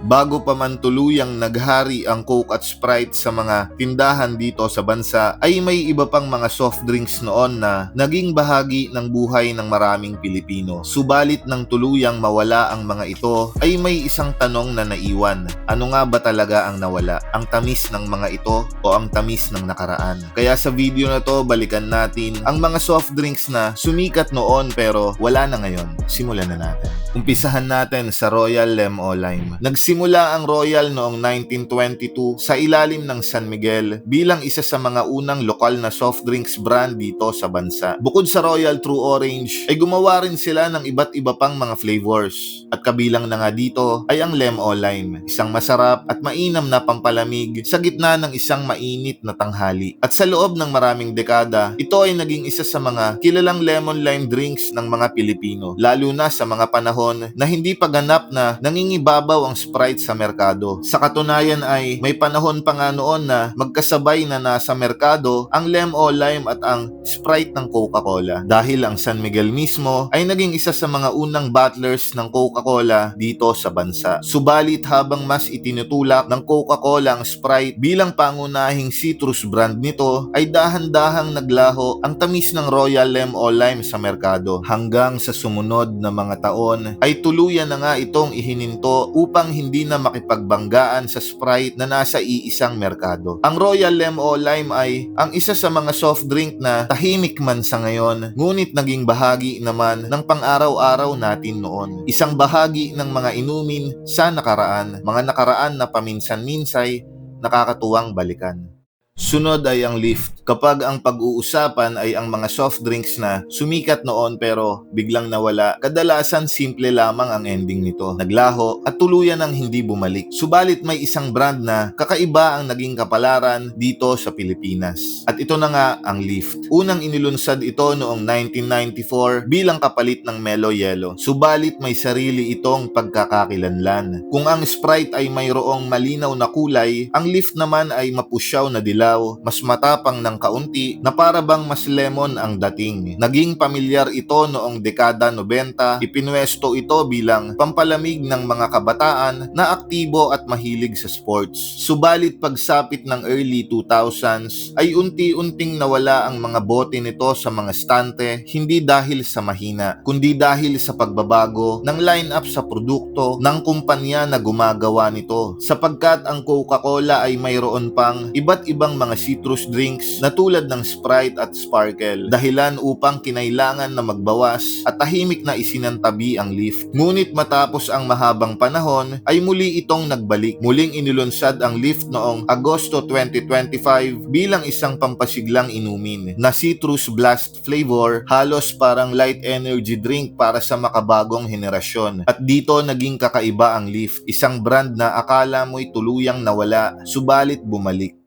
Bago pa man tuluyang naghari ang Coke at Sprite sa mga tindahan dito sa bansa, ay may iba pang mga soft drinks noon na naging bahagi ng buhay ng maraming Pilipino. Subalit nang tuluyang mawala ang mga ito, ay may isang tanong na naiwan. Ano nga ba talaga ang nawala? Ang tamis ng mga ito o ang tamis ng nakaraan? Kaya sa video na to, balikan natin ang mga soft drinks na sumikat noon pero wala na ngayon. Simulan na natin. Umpisahan natin sa Royal Lemo Lime. Nagsimula ang Royal noong 1922 sa ilalim ng San Miguel bilang isa sa mga unang lokal na soft drinks brand dito sa bansa. Bukod sa Royal True Orange, ay gumawa rin sila ng iba't iba pang mga flavors. At kabilang na nga dito ay ang Lemo Lime, isang masarap at mainam na pampalamig sa gitna ng isang mainit na tanghali. At sa loob ng maraming dekada, ito ay naging isa sa mga kilalang lemon lime drinks ng mga Pilipino, lalo na sa mga panahon na hindi pa ganap na nangingibabaw ang Sprite sa merkado. Sa katunayan ay may panahon pa nga noon na magkasabay na nasa merkado ang Lemo Lime at ang Sprite ng Coca-Cola dahil ang San Miguel mismo ay naging isa sa mga unang bottlers ng Coca-Cola dito sa bansa. Subalit habang mas itinutulak ng Coca-Cola ang Sprite bilang pangunahing citrus brand nito, ay dahan-dahang naglaho ang tamis ng Royal Lemo Lime sa merkado hanggang sa sumunod na mga taon ay tuluyan na nga itong ihininto upang hindi na makipagbanggaan sa Sprite na nasa iisang merkado. Ang Royal Lemo Lime ay ang isa sa mga soft drink na tahimik man sa ngayon, ngunit naging bahagi naman ng pang-araw-araw natin noon. Isang bahagi ng mga inumin sa nakaraan, mga nakaraan na paminsan-minsay nakakatuwang balikan. Sunod ay ang Lift. Kapag ang pag-uusapan ay ang mga soft drinks na sumikat noon pero biglang nawala, kadalasan simple lamang ang ending nito. Naglaho at tuluyan ang hindi bumalik. Subalit may isang brand na kakaiba ang naging kapalaran dito sa Pilipinas. At ito na nga ang Lift. Unang inilunsad ito noong 1994 bilang kapalit ng Melo Yelo. Subalit may sarili itong pagkakakilanlan. Kung ang Sprite ay mayroong malinaw na kulay, ang Lift naman ay mapusyaw na dilaw, mas matapang ng kaunti na para bang mas lemon ang dating. Naging pamilyar ito noong dekada 90, ipinwesto ito bilang pampalamig ng mga kabataan na aktibo at mahilig sa sports. Subalit pagsapit ng early 2000s ay unti-unting nawala ang mga bote nito sa mga stante, hindi dahil sa mahina, kundi dahil sa pagbabago ng lineup sa produkto ng kumpanya na gumagawa nito. Sapagkat ang Coca-Cola ay mayroon pang iba't ibang mga citrus drinks na tulad ng Sprite at Sparkle, dahilan upang kinailangan na magbawas at tahimik na isinantabi ang Lift. Ngunit matapos ang mahabang panahon ay muli itong nagbalik. Muling inilunsad ang Lift noong Agosto 2025 bilang isang pampasiglang inumin na citrus blast flavor, halos parang light energy drink para sa makabagong henerasyon. At dito naging kakaiba ang Lift, isang brand na akala mo'y tuluyang nawala, subalit bumalik.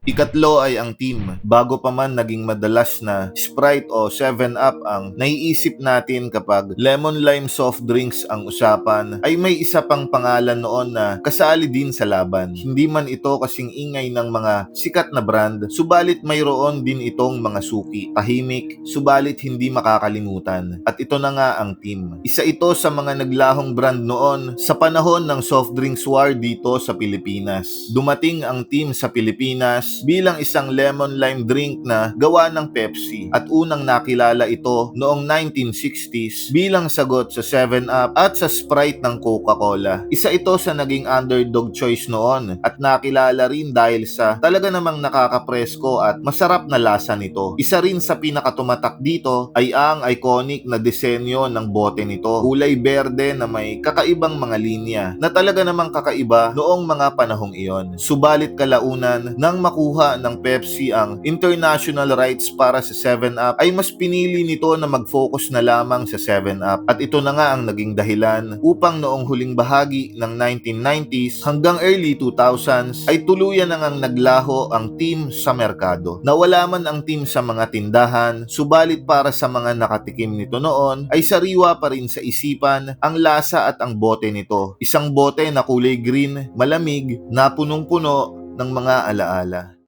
Ikatlo ay ang team. Bago pa man naging madalas na Sprite o 7-Up ang naiisip natin kapag lemon lime soft drinks ang usapan, ay may isa pang pangalan noon na kasali din sa laban. Hindi man ito kasing ingay ng mga sikat na brand, subalit mayroon din itong mga suki. Tahimik, subalit hindi makakalimutan. At ito na nga ang team. Isa ito sa mga naglahong brand noon sa panahon ng soft drinks war dito sa Pilipinas. Dumating ang team sa Pilipinas bilang isang lemon lime drink na gawa ng Pepsi at unang nakilala ito noong 1960s bilang sagot sa 7-Up at sa Sprite ng Coca-Cola. Isa ito sa naging underdog choice noon at nakilala rin dahil sa talaga namang nakakapresko at masarap na lasa nito. Isa rin sa pinakatumatak dito ay ang iconic na disenyo ng bote nito, kulay berde na may kakaibang mga linya na talaga namang kakaiba noong mga panahong iyon. Subalit kalaunan nang makuha ng Pepsi ang international rights para sa 7-Up ay mas pinili nito na mag-focus na lamang sa 7-Up. At ito na nga ang naging dahilan upang noong huling bahagi ng 1990s hanggang early 2000s ay tuluyan na ngang naglaho ang team sa merkado. Nawala man ang team sa mga tindahan, subalit para sa mga nakatikim nito noon ay sariwa pa rin sa isipan ang lasa at ang bote nito. Isang bote na kulay green, malamig, na punong-puno ng mga alaala.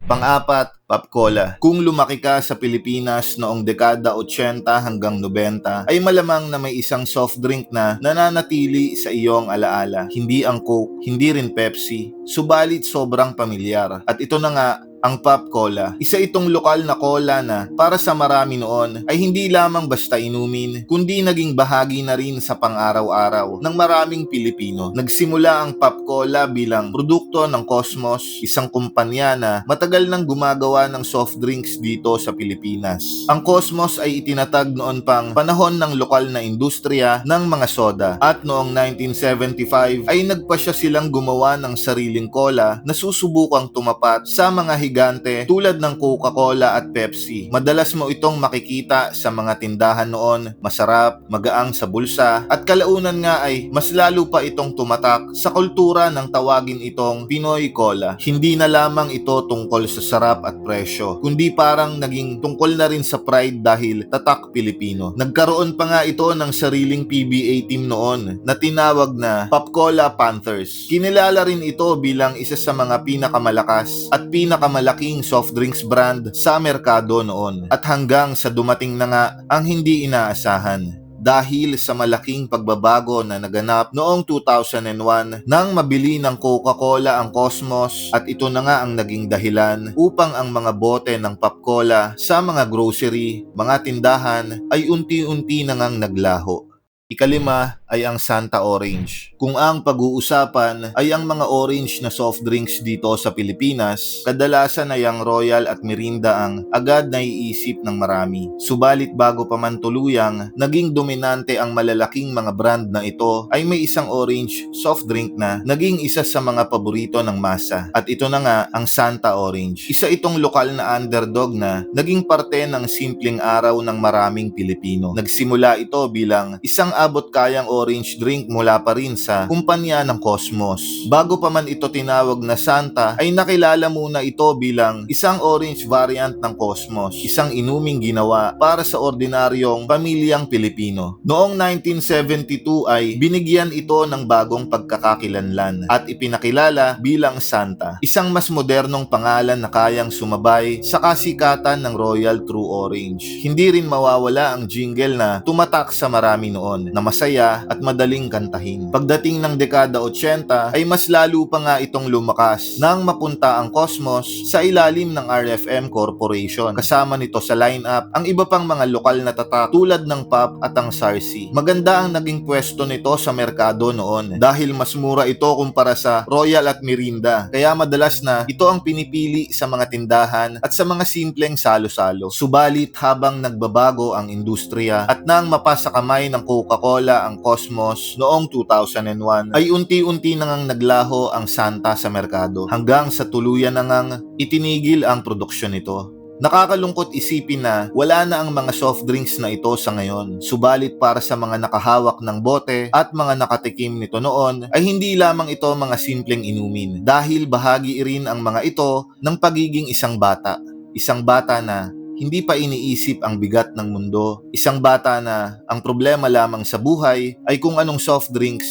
Pang-apat, Pop Cola. Kung lumaki ka sa Pilipinas noong dekada 80 hanggang 90, ay malamang na may isang soft drink na nananatili sa iyong alaala. Hindi ang Coke, hindi rin Pepsi, subalit sobrang pamilyar. At ito na nga, ang Pop Cola. Isa itong lokal na cola na para sa marami noon ay hindi lamang basta inumin, kundi naging bahagi na rin sa pang-araw-araw ng maraming Pilipino. Nagsimula ang Pop Cola bilang produkto ng Cosmos, isang kumpanya na matagal nang gumagawa ng soft drinks dito sa Pilipinas. Ang Cosmos ay itinatag noon pang panahon ng lokal na industriya ng mga soda at noong 1975 ay nagpasya silang gumawa ng sariling cola na susubukang tumapat sa mga higante tulad ng Coca-Cola at Pepsi. Madalas mo itong makikita sa mga tindahan noon, masarap, magaang sa bulsa, at kalaunan nga ay mas lalo pa itong tumatak sa kultura ng tawagin itong Pinoy Cola. Hindi na lamang ito tungkol sa sarap at presyo, kundi parang naging tungkol na rin sa pride dahil tatak Pilipino. Nagkaroon pa nga ito ng sariling PBA team noon na tinawag na Pop Cola Panthers. Kinilala rin ito bilang isa sa mga pinakamalakas at pinakamalaking soft drinks brand sa merkado noon, at hanggang sa dumating na nga ang hindi inaasahan. Dahil sa malaking pagbabago na naganap noong 2001 nang mabili ng Coca-Cola ang Cosmos, at ito na nga ang naging dahilan upang ang mga bote ng Pop Cola sa mga grocery, mga tindahan ay unti-unti na ngang naglaho. Ikalima ay ang Santa Orange. Kung ang pag-uusapan ay ang mga orange na soft drinks dito sa Pilipinas, kadalasan ay ang Royal at Mirinda ang agad naiisip ng marami. Subalit bago pa man tuluyang naging dominante ang malalaking mga brand na ito, ay may isang orange soft drink na naging isa sa mga paborito ng masa. At ito na nga ang Santa Orange. Isa itong lokal na underdog na naging parte ng simpleng araw ng maraming Pilipino. Nagsimula ito bilang isang abot kayang orange drink mula pa rin sa kumpanya ng Cosmos. Bago pa man ito tinawag na Santa, ay nakilala muna ito bilang isang orange variant ng Cosmos, isang inuming ginawa para sa ordinaryong pamilyang Pilipino. Noong 1972 ay binigyan ito ng bagong pagkakakilanlan at ipinakilala bilang Santa, isang mas modernong pangalan na kayang sumabay sa kasikatan ng Royal True Orange. Hindi rin mawawala ang jingle na tumatak sa marami noon, na masaya at madaling kantahin. Pagdating ng dekada 80 ay mas lalo pa nga itong lumakas nang mapunta ang Cosmos sa ilalim ng RFM Corporation. Kasama nito sa lineup ang iba pang mga lokal na tatak tulad ng Pop at ang Sarsi. Maganda ang naging pwesto nito sa merkado noon dahil mas mura ito kumpara sa Royal at Mirinda, kaya madalas na ito ang pinipili sa mga tindahan at sa mga simpleng salo-salo. Subalit habang nagbabago ang industriya at nang mapasa kamay ng Coca-Cola ang Cosmos noong 2001 ay unti-unti nang naglaho ang Santa sa merkado hanggang sa tuluyan na ngang itinigil ang produksyon nito. Nakakalungkot isipin na wala na ang mga soft drinks na ito sa ngayon. Subalit para sa mga nakahawak ng bote at mga nakatikim nito noon ay hindi lamang ito mga simpleng inumin, dahil bahagi rin ang mga ito ng pagiging isang bata. Isang bata na hindi pa iniisip ang bigat ng mundo. Isang bata na ang problema lamang sa buhay ay kung anong soft drinks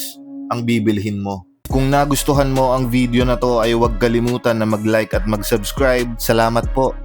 ang bibilhin mo. Kung nagustuhan mo ang video na to ay huwag kalimutan na mag-like at mag-subscribe. Salamat po.